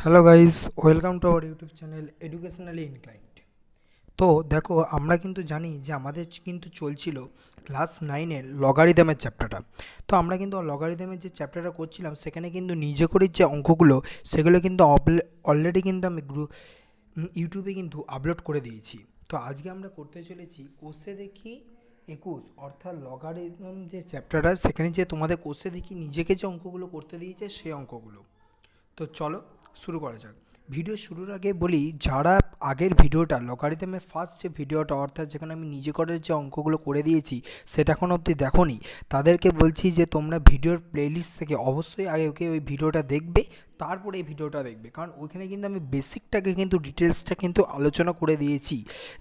Hello guys, welcome to our YouTube channel educationally inclined. তো দেখো, আমরা কিন্তু জানি যে আমাদের কিন্তু চলছিল ক্লাস 9-এর লগারিদমের চ্যাপ্টারটা। তো আমরা কিন্তু লগারিদমের যে চ্যাপ্টারটা করছিলাম সেখানে কিন্তু নিজে করে যে অঙ্কগুলো সেগুলো কিন্তু অলরেডি কিন্তু আমি ইউটিউবে কিন্তু আপলোড করে দিয়েছি। তো আজকে আমরা করতে চলেছি কোষে দেখি 21, অর্থাৎ লগারিদম যে চ্যাপ্টারটা সেখানে যে তোমাদের কোষে দেখি নিজেকে যে অঙ্কগুলো করতে দিয়েছে সেই অঙ্কগুলো। তো চলো শুরু করা যাক। ভিডিও শুরুর আগে বলি, যারা আগের ভিডিওটা লগারিদমের ফার্স্ট যে ভিডিওটা অর্থাৎ যেখানে আমি নিজে করে যে অঙ্কগুলো করে দিয়েছি সেটা এখন অবধি দেখোনি, তাদেরকে বলছি যে তোমরা ভিডিওর প্লেলিস্ট থেকে অবশ্যই আগে ওই ভিডিওটা দেখবে, তারপরে এই ভিডিওটা দেখবে, কারণ ওইখানে কিন্তু আমি বেসিকটাকে কিন্তু ডিটেলসটা কিন্তু আলোচনা করে দিয়েছি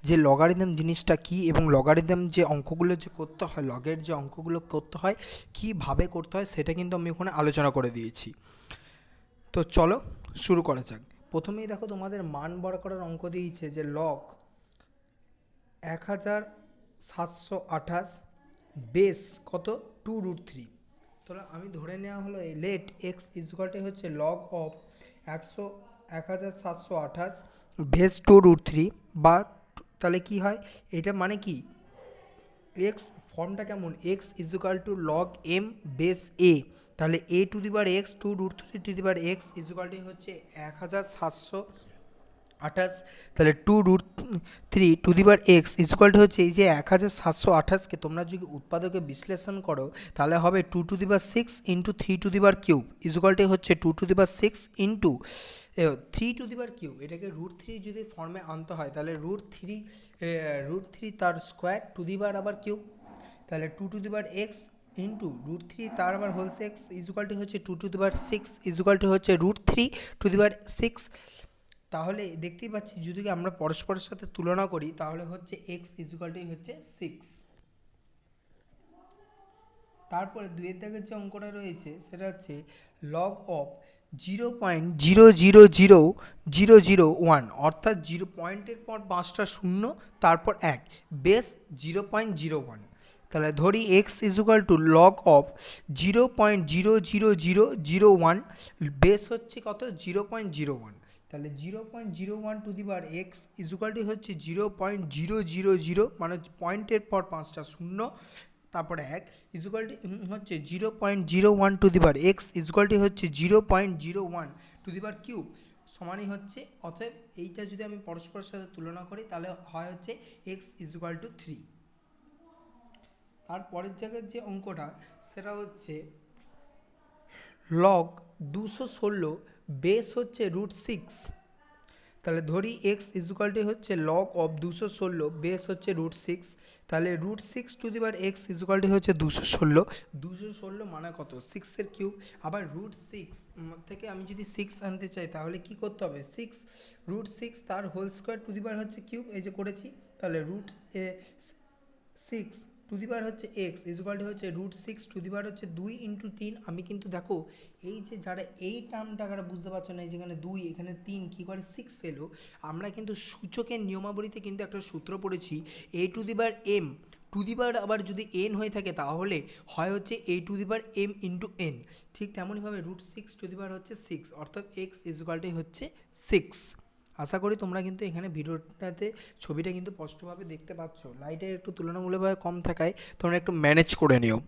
যে লগারিদম জিনিসটা কী এবং লগারিদম যে অঙ্কগুলো যে করতে হয়, লগের যে অঙ্কগুলো করতে হয় কীভাবে করতে হয় সেটা কিন্তু আমি ওখানে আলোচনা করে দিয়েছি। তো চলো শুরু করা যাক। প্রথমেই দেখো, তোমাদের মান বার করার অঙ্ক দিয়েছে যে লগ 1728 বেস কত 2√3। তাহলে আমি ধরে নেওয়া হলো এই লেট এক্স ইজুকালটি হচ্ছে লগ অফ 1728 বেস 2√3 বা তাহলে কি হয় এটা মানে কি, এক্স ফর্মটা কেমন, x equal to log m base a, তাহলে a to the power x 2√3 to the power x ইজুকালটি হচ্ছে 1728, তাহলে 2√3 to the power x equal হচ্ছে এই যে 1728কে তোমরা যদি উৎপাদকে বিশ্লেষণ করো তাহলে হবে 2⁶ ইন্টু 3³ ইজুকালটি হচ্ছে 2⁶ ইন্টু 3³ এটাকে √3 যদি ফর্মে আনতে হয় তাহলে √3 তার স্কোয়ার টু দি বার আবার কিউব, তাহলে 2⁵ ইন্টু √3 তার আবার হোল এক্স ইজুকালটি হচ্ছে 2⁶ ইজুকালটি হচ্ছে √3⁶। তাহলে দেখতেই পাচ্ছি যদি আমরা পরস্পরের সাথে তুলনা করি তাহলে হচ্ছে এক্স ইজুকালটি হচ্ছে 6। তারপরে দুইয়ের দাগের যে অঙ্কটা রয়েছে সেটা হচ্ছে লগ অফ 0.000001, অর্থাৎ 0 পয়েন্টের পর 5টা শূন্য তারপর 1 বেস 0.01। তাহলে ধরি x equal to log of 0.00001 base হচ্ছে কত 0.01, তাহলে 0.01 টু দি বার এক্স ইজুকালটি হচ্ছে 0.000 মানে পয়েন্টের পর 5টা শূন্য তারপরে 1 ইজুকালটি হচ্ছে 0.01 টু দি বার এক্স ইজুকালটি হচ্ছে 0.01 টু দি বার কিউব সমানই হচ্ছে, অতএব এইটা যদি আমি পরস্পরের সাথে তুলনা করি তাহলে হয় হচ্ছে এক্স ইজুকাল টু 3। তারপরের জায়গায় যে অঙ্কটা সেটা হচ্ছে লগ 216 বেস হচ্ছে √6, তাহলে ধরি এক্স ইজুকালটি হচ্ছে লগ অফ 216 বেস হচ্ছে √6, তাহলে √6 টু দি বার এক্স ইজুকালটি হচ্ছে 216 মানে কত 6-এর কিউব, আবার √6 থেকে আমি যদি 6 আনতে চাই তাহলে কি করতে হবে, √6 তার হোল স্কোয়ার টু দি বার হচ্ছে কিউব, এই যে করেছি, তাহলে √6 টু দি বার হচ্ছে এক্স ইজুকালটি হচ্ছে √6 টু দি বার হচ্ছে 2 ইন্টু 3। আমি কিন্তু দেখো এই যে যারা এই টার্মটা বুঝতে পারছো না, এই যেখানে 2 এখানে 3 কী করে 6 এলো, আমরা কিন্তু সূচকের নিয়মাবলীতে কিন্তু একটা সূত্র পড়েছি a to the power m to the power আবার যদি এন হয়ে থাকে তাহলে হয় হচ্ছে a to the power m into n, ঠিক তেমনইভাবে √6 টু দি বার হচ্ছে 6, অর্থাৎ এক্স ইজুকালটি হচ্ছে 6। আশা করি তোমরা কিন্তু এখানে ভিডিওটাতে ছবিটা কিন্তু স্পষ্টভাবে দেখতে পাচ্ছ, লাইটের একটু তুলনামূলকভাবে কম থাকায় তোমরা একটু ম্যানেজ করে নিও।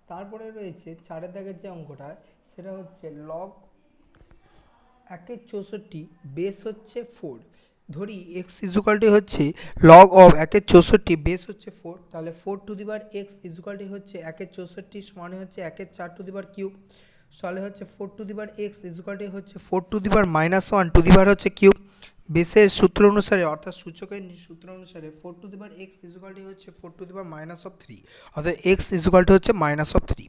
তারপরে রয়েছে 4-এর দাগের যে অঙ্কটা সেটা হচ্ছে লগ 1/64 বেস হচ্ছে 4, ধরি এক্স ইজুকালটি হচ্ছে লগ অফ 1/64 বেস হচ্ছে 4, তাহলে 4 টু দি বার এক্স ইজুকালটি হচ্ছে 1/64 সমানে হচ্ছে 1/4 টু দি বার কিউব, তাহলে হচ্ছে 4 টু দি বার এক্স ইজুকালটি হচ্ছে 4 two the bar -1 two the বার হচ্ছে কিউব, বেসের সূত্র অনুসারে অর্থাৎ সূচকের সূত্র অনুসারে 4 টু দি বার এক্স ইজুকালটি হচ্ছে 4 টু দি বার -3, অর্থাৎ এক্স ইজুকালটি হচ্ছে -3।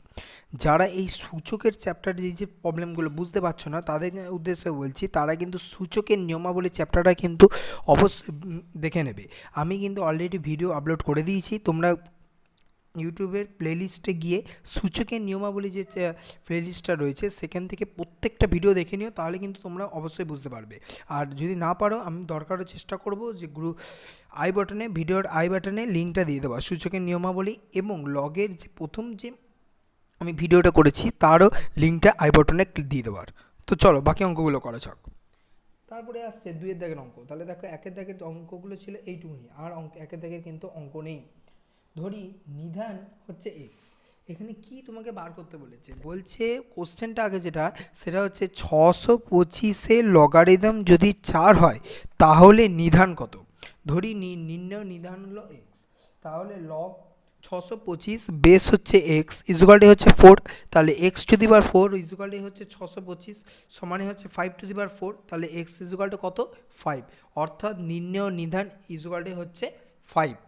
যারা এই সূচকের চ্যাপ্টারে যে প্রবলেমগুলো বুঝতে পারছো না তাদের উদ্দেশ্যে বলছি, তারা কিন্তু সূচকের নিয়মাবলী চ্যাপ্টারটা কিন্তু অবশ্যই দেখে নেবে। আমি কিন্তু অলরেডি ভিডিও আপলোড করে দিয়েছি, তোমরা ইউটিউবের প্লেলিস্টে গিয়ে সূচকের নিয়মাবলী যে প্লেলিস্টটা রয়েছে সেখান থেকে প্রত্যেকটা ভিডিও দেখে নিও, তাহলে কিন্তু তোমরা অবশ্যই বুঝতে পারবে। আর যদি না পারো আমি দরকারও চেষ্টা করব যে ভিডিওর আই বাটনে লিঙ্কটা দিয়ে দেবো সূচকের নিয়মাবলী এবং লগের যে প্রথম যে আমি ভিডিওটা করেছি, তারও লিঙ্কটা আই বটনে দিয়ে দেওয়ার। তো চলো বাকি অঙ্কগুলো করা যাক। তারপরে আসছে 2 দাগের অঙ্ক। তাহলে দেখো 1 দাগের অঙ্কগুলো ছিল এইটুকুনি, আর 1 দাগের কিন্তু অঙ্ক নেই। ধরি নিধান হচ্ছে এক্স। এখানে কি তোমাকে বার করতে বলেছে? বলছে কোশ্চেনটা আগে যেটা, সেটা হচ্ছে 625-এর লগারিদম যদি 4 হয় তাহলে নিধান কত। ধরি নির্ণয় নিধান হলো এক্স, তাহলে লগ 625 বেস হচ্ছে এক্স ইজুকালটি হচ্ছে 4, তাহলে এক্স টু দি পাওয়ার 4 ইজুকালটি হচ্ছে 625 সমানে হচ্ছে 5 টু দি পাওয়ার 4, তাহলে এক্স ইজুকালটি কত 5, অর্থাৎ নির্ণয় নিধান ইজুকালটি হচ্ছে 5।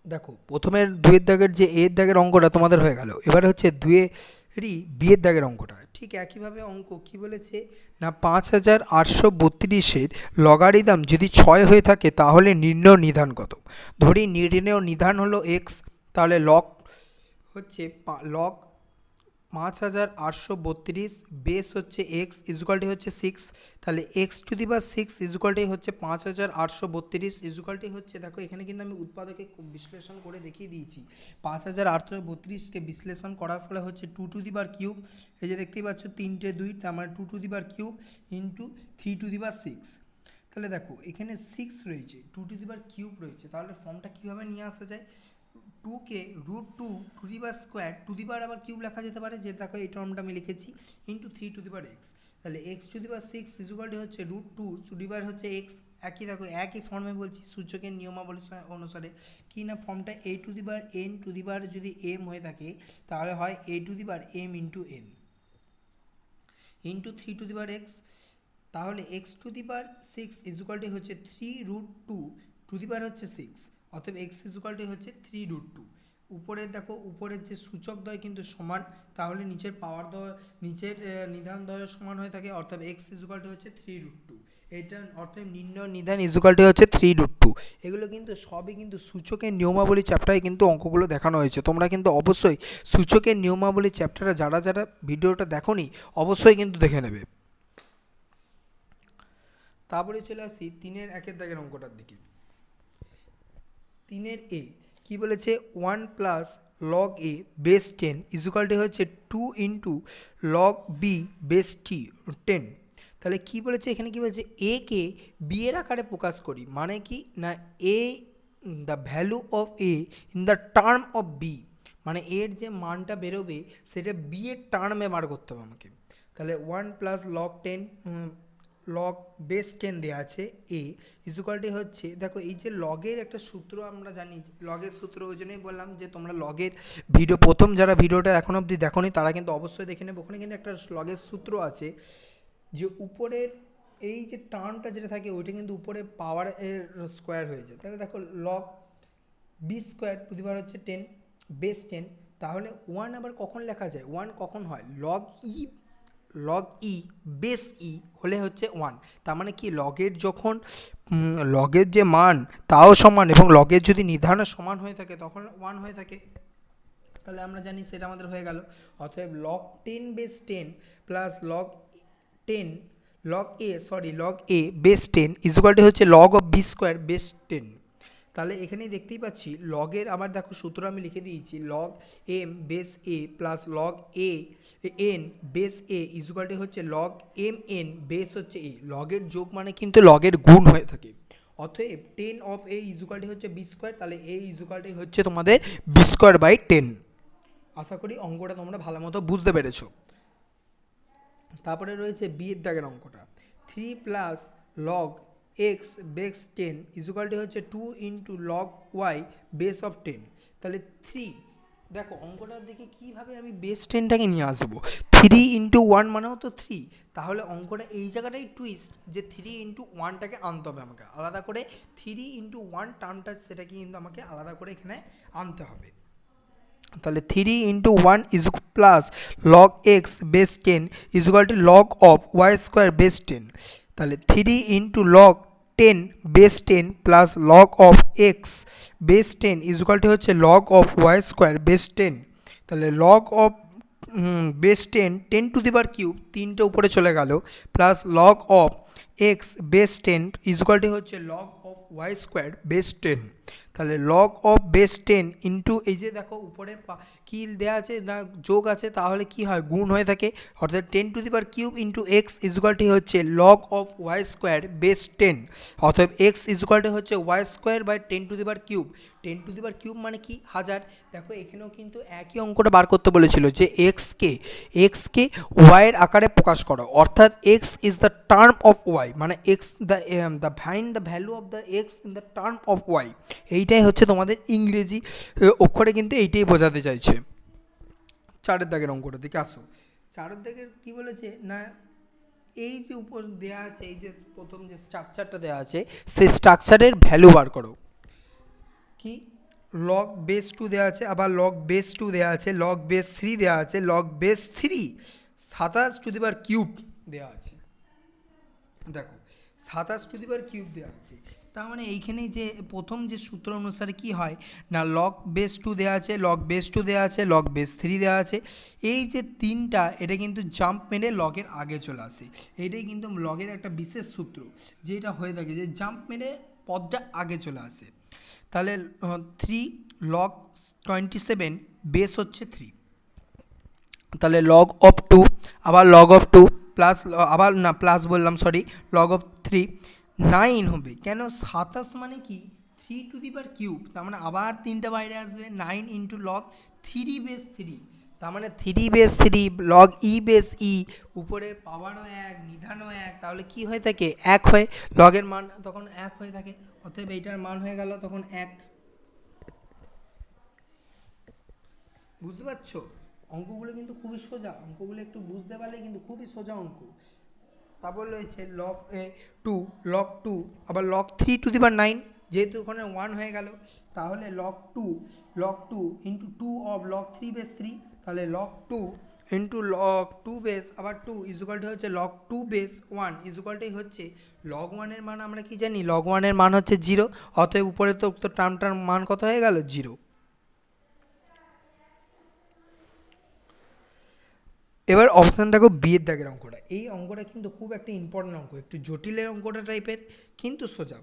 দেখো প্রথমের 2 দাগের যে এর দাগের অঙ্কটা তোমাদের হয়ে গেল, এবারে হচ্ছে 2-এরই বিয়ের দাগের অঙ্কটা। ঠিক একইভাবে অঙ্ক কি বলেছে না, 5832-এর লগারিদম যদি 6 হয়ে থাকে তাহলে নির্ণয় নিধান কত। ধরি নির্ণয় নিধান হলো এক্স, তাহলে লগ হচ্ছে লগ 5832 বেস হচ্ছে এক্স ইজুকালটি হচ্ছে 6, তাহলে এক্স টু দি পাওয়ার 6 ইজুকালটি হচ্ছে 5832 ইজুকালটি হচ্ছে, দেখো এখানে কিন্তু আমি উৎপাদকে বিশ্লেষণ করে দেখিয়ে দিয়েছি। 5832কে বিশ্লেষণ করার ফলে হচ্ছে 2 টু দি পাওয়ার কিউব, এই যে দেখতেই পাচ্ছ 3টে 2, তার মানে 2 to the power cube into 3 to the power 6। তাহলে দেখো এখানে 6 রয়েছে, 2 টু দি পাওয়ার কিউব রয়েছে, তাহলে ফর্মটা কীভাবে নিয়ে আসা যায়? 2কে √2 to the power square to the power আবার কিউব লেখা যেতে পারে, যে দেখো এই টার্মটা আমি লিখেছি, into 3 to the power x. তাহলে এক্স টু দি পাওয়ার 6 ইজুকালটি হচ্ছে √2 টু দি পাওয়ার হচ্ছে এক্স। একই দেখো একই ফর্মে বলছি সূচকের নিয়মাবলী অনুসারে, কি না ফর্মটা a to the power n to the power যদি এম হয়ে থাকে তাহলে হয় a to the power m into n into 3 to the power x. তাহলে এক্স টু দি পাওয়ার 6 ইজুকালটি হচ্ছে 3√2 টু দি পাওয়ার হচ্ছে 6, অতএব এক্স ইজুকালটি হচ্ছে 3√2। উপরের দেখো উপরের যে সূচক দ্বয় কিন্তু সমান, তাহলে নিচের পাওয়ার দ্বয় নিচের নিধান দ্বয় সমান হয়ে থাকে, অর্থাৎ এক্স ইজুকালটি হচ্ছে 3√2। এটা অর্থাৎ নির্ণয় নিধান ইজুকালটি হচ্ছে 3√2। এগুলো কিন্তু সবই কিন্তু সূচকের নিয়মাবলী চ্যাপ্টারে কিন্তু অঙ্কগুলো দেখানো হয়েছে। তোমরা কিন্তু অবশ্যই সূচকের নিয়মাবলী চ্যাপ্টারে যারা যারা ভিডিওটা দেখোনি অবশ্যই কিন্তু দেখে নেবে। তারপরে চলে আসি 3-1 দাগের অঙ্কটার দিকে। 3 এ কি বলেছে, 1 প্লাস লগ এ বেস 10 ইজুকালটি হচ্ছে 2 ইন্টু লগ বি বেস 10। তাহলে কি বলেছে এখানে, কি বলেছে এ কে বি এর আকারে প্রকাশ করি, মানে কি না a the value of a in the term of b, মানে এর যে মানটা বেরোবে সেটা বি এর টার্মে বার করতে হবে আমাকে। তাহলে 1 প্লাস লগ 10 লগ বেস 10 দেওয়া আছে এ ইজুকালটি হচ্ছে, দেখো এই যে লগের একটা সূত্র আমরা জানি, লগের সূত্র ওই জন্যই বললাম যে তোমরা লগের ভিডিও প্রথম যারা ভিডিওটা এখন অবধি দেখোনি তারা কিন্তু অবশ্যই দেখে নেবে। ওখানে কিন্তু একটা লগের সূত্র আছে, যে উপরের এই যে টার্মটা যেটা থাকে ওইটা কিন্তু উপরে পাওয়ার এর স্কোয়ার হয়ে যায়। তাহলে দেখো log b square to the power হচ্ছে 10 বেস 10, তাহলে 1 আবার কখন লেখা যায়, 1 কখন হয় লগ ই বেস ই হলে হচ্ছে 1, তার মানে কি লগের যখন লগের যে মান তাও সমান এবং লগের যদি নির্ধারণ সমান হয়ে থাকে তখন 1 হয়ে থাকে। তাহলে আমরা জানি সেটা আমাদের হয়ে গেল। অতএব log 10 base 10 plus log 10 log a base 10 ইজুকালটি হচ্ছে log of b square base 10। তাহলে এখানেই দেখতেই পাচ্ছি লগের আবার দেখো সূত্র আমি লিখে দিয়েছি, log m base a plus log a n base a ইজুকালটি হচ্ছে লগ এম এন বেস হচ্ছে এ। লগের যোগ মানে কিন্তু লগের গুণ হয়ে থাকে, অতএব 10 অফ এ ইজুকালটি হচ্ছে বি স্কোয়ার, তাহলে এ ইজুকালটি হচ্ছে তোমাদের বি স্কোয়ার বাই 10। আশা করি অঙ্কটা তোমরা ভালো মতো বুঝতে পেরেছো। তারপরে রয়েছে বি এর দাগের অঙ্কটা, 3 প্লাস লগ এক্স বেস 10 ইজুকালটি হচ্ছে 2 into log y base of 10। তাহলে 3, দেখো অঙ্কটার দিকে কীভাবে আমি বেস 10টাকে নিয়ে আসবো, 3 ইন্টু 1 মানেও তো 3, তাহলে অঙ্কটা এই জায়গাটাই টুইস্ট, যে 3 ইন্টু 1টাকে আনতে হবে আমাকে আলাদা করে, 3 ইন্টু 1 টার্মটা সেটাকে কিন্তু আমাকে আলাদা করে এখানে আনতে হবে। তাহলে 3 into 1 is plus log x base 10 equal to log of y square base 10। তাহলে 3 into log 10 base 10 plus log of x base 10 equal to হচ্ছে log of y square base 10। তাহলে log of base 10 10 to the power cube, 3টে উপরে চলে গেল, plus log of x base 10 equal to হচ্ছে log of y square base 10। তাহলে log of base 10 into এই যে দেখো উপরে কি দেওয়া আছে না যোগ আছে, তাহলে কি হয় গুণ হয়ে থাকে, অর্থাৎ 10⁻³ ইন্টু এক্স ইজুকাল টু হচ্ছে log of y square base 10। অতএব এক্স ইজুকাল টু হচ্ছে ওয়াই স্কোয়ার বাই 10⁻³। 10⁻³ মানে কি 1000। দেখো এখানেও কিন্তু একই অঙ্কটা বার করতে বলেছিল যে এক্সকে ওয়াইয়ের আকারে প্রকাশ করো, অর্থাৎ x is the term of y, মানে x the find the value of the x in the term of y. এইটাই হচ্ছে তোমাদের ইংরেজি অক্ষরে কিন্তু এইটাই বোঝাতে চাইছে। 4 দাগের অঙ্কটা দিকে আসো। 4 দাগের কি বলেছে না, এই যে উপর দেওয়া আছে, এই যে প্রথম যে স্ট্রাকচারটা দেওয়া আছে সেই স্ট্রাকচারের ভ্যালু বার করো। কি লগ বেস 2 দেওয়া আছে, আবার লগ বেস 2 দেওয়া আছে, লগ বেস 3 দেওয়া আছে, লগ বেস 3 27⁻³ দেওয়া আছে। দেখো 27⁻³ দেওয়া আছে, তার মানে এইখানে যে প্রথম যে সূত্র অনুসারে কি হয় না লগ বেস 2 দেওয়া আছে, লগ বেস 2 দেওয়া আছে, লগ বেস 3 দেওয়া আছে, এই যে তিনটা এটা কিন্তু জাম্প মেরে লগের আগে চলে আসে। এটাই কিন্তু লগের একটা বিশেষ সূত্র, যেটা হয়ে থাকে যে জাম্প মেরে পদটা আগে চলে আসে। তাহলে 3 লগ 27 বেস হচ্ছে 3, তাহলে লগ অফ 2 আবার লগ অফ 2 প্লাস আবার না প্লাস বললাম সরি, লগ অফ 3 9 হবে। কেন 27 মানে কি 3⁻³, তার মানে আবার তিনটা বাইরে আসবে 9 ইন্টু লগ 3 বেস 3, তার মানে 3 বেস 3 লগ ই বেস ই, উপরের পাওয়ারও এক নিধানও এক, তাহলে কি হয়ে থাকে এক হয়ে লগের মান তখন এক হয়ে থাকে, অতএব এইটার মান হয়ে গেল তখন 1। বুঝতে পারছো অঙ্কগুলো কিন্তু খুবই সোজা, অঙ্কগুলো একটু বুঝতে পারলে কিন্তু খুবই সোজা অঙ্ক। তারপর রয়েছে লগ 2 লগ 2 আবার লগ 3⁹, যেহেতু ওখানে 1 হয়ে গেল, তাহলে log 2 into 2 of log 3 base 3, তাহলে লগ 2 ইন্টু লগ 2 বেস আবার 2 ইজুকাল টু হচ্ছে লগ 2 বেস 1 ইজুকাল টু হচ্ছে লগ 1 মান আমরা কি জানি লগ 1 মান হচ্ছে 0, অতএব উপরে তো টার্মটার মান কত হয়ে গেল 0। এবার অপশান দেখো বিয়ের দাগের অঙ্কটা, এই অঙ্কটা কিন্তু খুব একটা ইম্পর্টেন্ট অঙ্ক, একটু জটিলের অঙ্কটা টাইপের কিন্তু সোজা।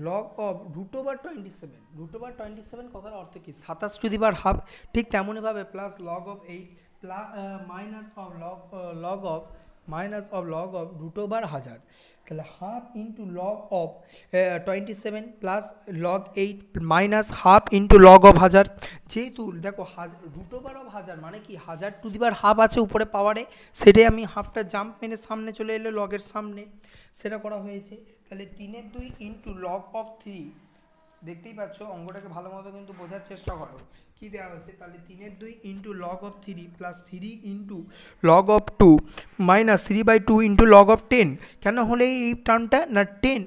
লগ অফ √27 কথার অর্থ কি 27⁻½ ঠিক তেমনইভাবে plus log of 8 plus log of √1000, তাহলে half into log of 27 plus log 8 minus half into log of 1000। যেহেতু দেখো √1000 মানে কি 1000⁻½ আছে উপরে পাওয়ারে, সেটাই আমি হাফটা জাম্প মেনে সামনে চলে এলো লগের সামনে, সেটা করা হয়েছে। তাহলে 3/2 ইন্টু লগ অফ 3, দেখতেই পাচ্ছ অঙ্কটাকে ভালো মতো কিন্তু বোঝার চেষ্টা করো কি দেওয়া হয়েছে। তাহলে 3/2 into log of 3 plus 3 into log of 2 minus 3/2 into log of 10। কেন হলে এই টার্মটা না 10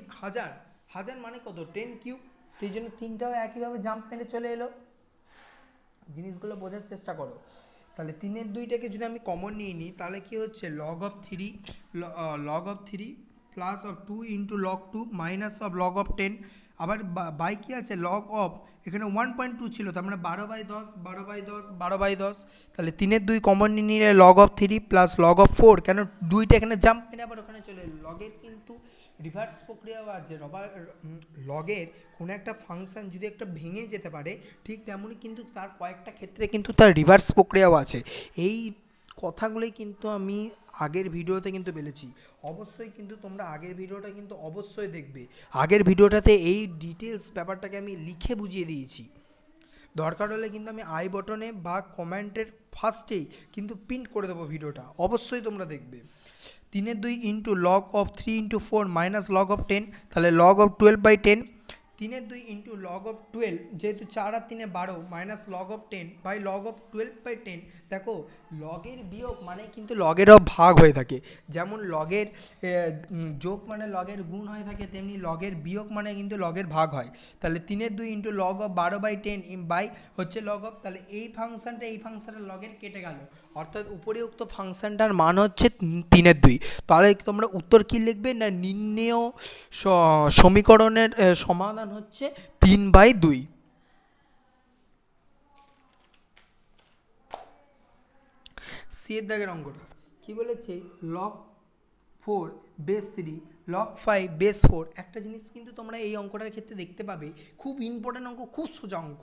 হাজার মানে কত 10³ সেই জন্য তিনটাও একইভাবে জাম্প মেরে চলে এলো, জিনিসগুলো বোঝার চেষ্টা করো। তাহলে 3/2টাকে যদি আমি কমন নিয়ে নিই তাহলে কি হচ্ছে log of 3 plus of 2 into log 2 minus of log of 10, আবার বাই কি আছে লগ অফ এখানে 1.2 ছিল, তার মানে 12/10, তাহলে 3/2 কমন নিয়ে নিলে log of 3 plus log of 4, কেন দুইটা এখানে জাম্প মেরে আবার ওখানে চলে এলো। লগের কিন্তু রিভার্স প্রক্রিয়াও আছে, লগের কোনো একটা ফাংশন যদি একটা ভেঙে যেতে পারে ঠিক তেমনই কিন্তু তার কয়েকটা ক্ষেত্রে কিন্তু তার রিভার্স প্রক্রিয়াও আছে। এই কথাগুলোই কিন্তু আমি আগের ভিডিওতে কিন্তু বলেছি, অবশ্যই কিন্তু তোমরা আগের ভিডিওটা কিন্তু অবশ্যই দেখবে। আগের ভিডিওটাতে এই ডিটেলস ব্যাপারটাকে আমি লিখে বুঝিয়ে দিয়েছি, দরকার হলে কিন্তু আমি আই বটনে বা কমেন্টের ফার্স্টেই কিন্তু পিন করে দেবো ভিডিওটা, অবশ্যই তোমরা দেখবে। 3/2 into log of 3 into 4 minus log of 10, তাহলে log of 12/10। 3/2 into log of 12, যেহেতু 4 আর 3 12 minus log of 10 by log of 12/10। দেখো লগের বিয়োগ মানে কিন্তু লগেরও ভাগ হয়ে থাকে, যেমন লগের যোগ মানে লগের গুণ হয়ে থাকে, তেমনি লগের বিয়োগ মানে কিন্তু লগের ভাগ হয়। তাহলে 3/2 ইন্টু লগ অফ 12/10 বাই হচ্ছে লগ অফ, তাহলে এই ফাংশনটা লগের কেটে গেল, অর্থাৎ উপরিউক্ত ফাংশনটার মান হচ্ছে 3/2। তাহলে তোমরা উত্তর কি লিখবে না নির্ণেয় সমীকরণের সমাধান হচ্ছে 3/2। সি এর দাগের অঙ্কটা কি বলেছে লগ 4 বেস 3 লগ 5 বেস 4। একটা জিনিস কিন্তু তোমরা এই অঙ্কটার ক্ষেত্রে দেখতে পাবে, খুব ইম্পর্টেন্ট অঙ্ক, খুব সোজা অঙ্ক।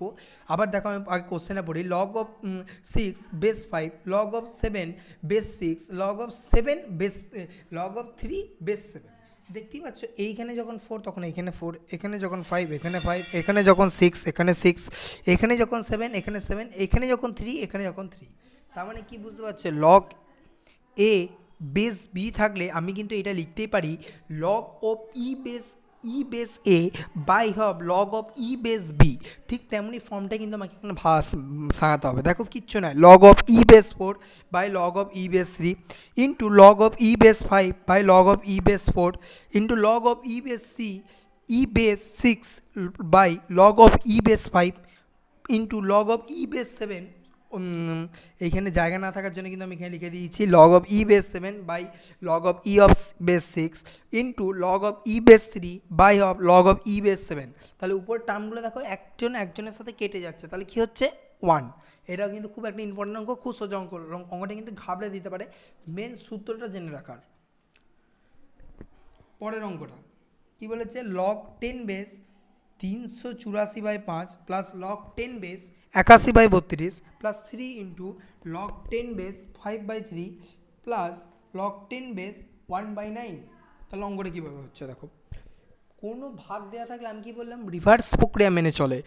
আবার দেখো আমি আগে কোশ্চেনে পড়ি, log of 6 base 5 log of 7 base 6 log of 7 base log of 3 base 7। দেখতেই পাচ্ছ এইখানে যখন 4 তখন এইখানে 4, এখানে যখন 5 এখানে 5, এখানে যখন 6 এখানে 6, এখানে যখন 7 এখানে 7, এখানে যখন 3 এখানে যখন 3। তার মানে কি বুঝতে পারছো, লগ এ বেস বি থাকলে আমি কিন্তু এটা লিখতেই পারি log of e base a by হব log of e base b. ঠিক তেমনি ফর্মটা কিন্তু আমাকে এখানে সাজাতে হবে। দেখো কিচ্ছু নয়, log of e base 4 by log of e base 3 into log of e base 5 by log of e base 4 into log of e base e base 6 by log of e base 5 into log of e base 7। এইখানে জায়গা না থাকার জন্য কিন্তু আমি এখানে লিখে দিয়েছি log of e base 7 by log of e of base 6 into log of e base 3 by of log of e base 7। তাহলে উপরের টার্মগুলো দেখো একজনের সাথে কেটে যাচ্ছে, তাহলে কি হচ্ছে 1। এটাও কিন্তু খুব একটা ইম্পর্টেন্ট অঙ্ক, খুব সোজা অঙ্ক, অঙ্কটা কিন্তু ঘাবড়ে দিতে পারে, মেন সূত্রটা জেনে রাখার। পরের অঙ্কটা কি বলেছে, log 10 base 384/5 plus log 10 base 81/32 plus 3 into log 10 base 5/3 plus log 10 base 1/9। তাহলে অঙ্কটা কীভাবে হচ্ছে দেখো, কোনো ভাগ দেওয়া থাকলে আমি কি বললাম, রিভার্স প্রক্রিয়া মেনে চলে,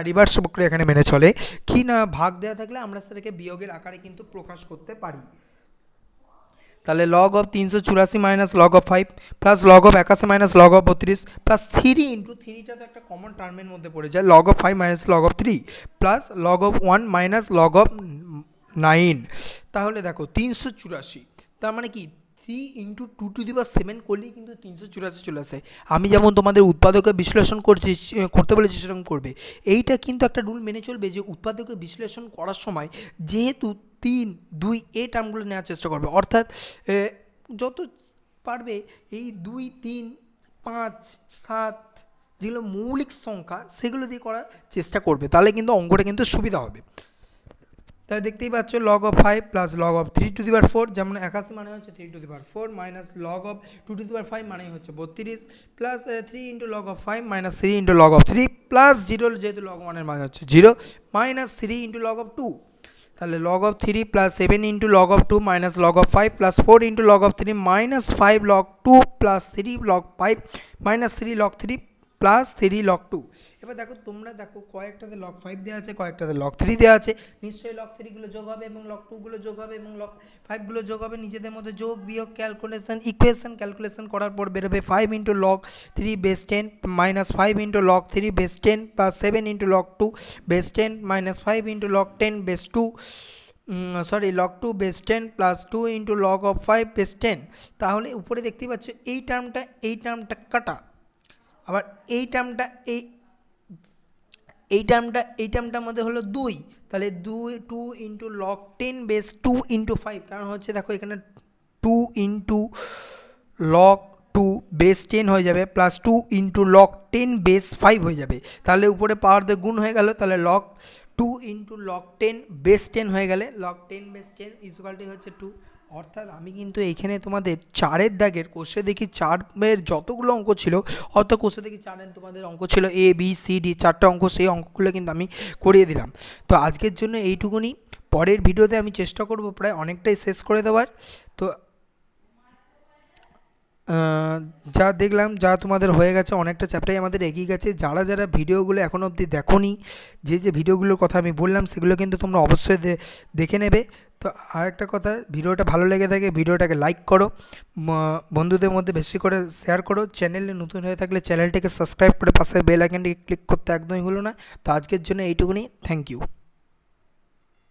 রিভার্স প্রক্রিয়া এখানে মেনে চলে। কি না, ভাগ দেওয়া থাকলে আমরা সেটাকে বিয়োগের আকারে কিন্তু প্রকাশ করতে পারি। তাহলে log of 384 minus log of 5 plus log of 81 minus log of 32 plus 3 into 3টা তো একটা কমন টার্মের মধ্যে পড়ে যায়, log of 5 minus log of 3 plus log of 1 minus log of 9। তাহলে দেখো 384, তার মানে কি 3 ইন্টু 2⁷ করলেই কিন্তু 384 চলে আসে। আমি যেমন তোমাদের উৎপাদকের বিশ্লেষণ করতে বলেছি সেরকম করবে। এইটা কিন্তু একটা রুল মেনে চলবে যে উৎপাদকের বিশ্লেষণ করার সময় যেহেতু 3, 2 এই টার্মগুলো নেওয়ার চেষ্টা করবে, অর্থাৎ যত পারবে এই 2, 3, 5, 7 যেগুলো মৌলিক সংখ্যা সেগুলো দিয়ে করার চেষ্টা করবে, তাহলে কিন্তু অঙ্কটা কিন্তু সুবিধা হবে। তাহলে দেখতেই পাচ্ছ log of 5 plus log of 3⁴, যেমন 81 মানে হচ্ছে 3⁴ মাইনাস লগ অফ 2⁵ মানে হচ্ছে 32 plus 3 into log of 5 minus 3 into log of 3 plus 0, যেহেতু লগ 1-এর মান হচ্ছে 0 মাইনাস 3 ইন্টু লগ অফ 2। তাহলে log of 3 plus 7 into log of 2 minus log of 5 plus 4 into log of 3 minus 5 log 2 plus 3 log 5 minus 3 log 3 plus 3 log 2। এবার দেখো তোমরা দেখো কয়েকটাতে log 5 দেওয়া আছে, কয়েকটাতে লগ 3 দেওয়া আছে, নিশ্চয়ই লগ 3গুলো যোগ হবে এবং লগ 2গুলো যোগ হবে এবং লগ 5গুলো যোগ হবে। নিজেদের মধ্যে যোগ বিয়োগ ক্যালকুলেশন করার পর বেরোবে 5 into log 3 base 10 minus 5 into log 3 base 10 plus 7 into log 2 base 10 minus 5 into log 10 base 2 log 2 base 10 plus 2 into log of 5 base 10। তাহলে উপরে দেখতেই পাচ্ছ এই টার্মটা কাটা, আবার এই টার্মটার মধ্যে হলো 2, তাহলে 2 ইন্টু লগ 10 বেস 2 ইন্টু 5, কারণ হচ্ছে দেখো এখানে 2 ইন্টু লগ 2 বেস 10 হয়ে যাবে প্লাস 2 ইন্টু লগ 10 বেস 5 হয়ে যাবে। তাহলে উপরে পাওয়ার দিয়ে গুণ হয়ে গেল, তাহলে লগ 2 ইন্টু লগ 10 বেস 10 হয়ে গেলে লগ 10 বেস 10 ইকুয়ালটি হচ্ছে 2। অর্থাৎ আমি কিন্তু এইখানে তোমাদের 4-এর দাগের কোষে দেখি 4-এর যতগুলো অঙ্ক ছিল, অর্থাৎ কোষে দেখি 4-এর তোমাদের অঙ্ক ছিল A B C D 4টা অঙ্ক, সেই অঙ্কগুলো কিন্তু আমি করিয়ে দিলাম। তো আজকের জন্য এইটুকুনি, পরের ভিডিওতে আমি চেষ্টা করব প্রায় অনেকটাই শেষ করে দেওয়ার। তো যা দেখলাম, যা তোমাদের হয়ে গেছে, অনেকটা চ্যাপ্টারই আমাদের এগিয়ে গেছে। যারা ভিডিওগুলো এখনও অবধি দেখোনি, যে ভিডিওগুলোর কথা আমি বললাম সেগুলো কিন্তু তোমরা অবশ্যই দেখে নেবে। তো আরেকটা কথা, ভিডিওটা ভালো লেগে থাকে ভিডিওটাকে লাইক করো, বন্ধুদের মধ্যে বেশি করে শেয়ার করো, চ্যানেলে নতুন হয়ে থাকলে চ্যানেলটিকে সাবস্ক্রাইব করে পাশে বেল আইকনটি ক্লিক করতে একদমই ভুলো না। তো আজকের জন্য এইটুকুনি, থ্যাংক ইউ।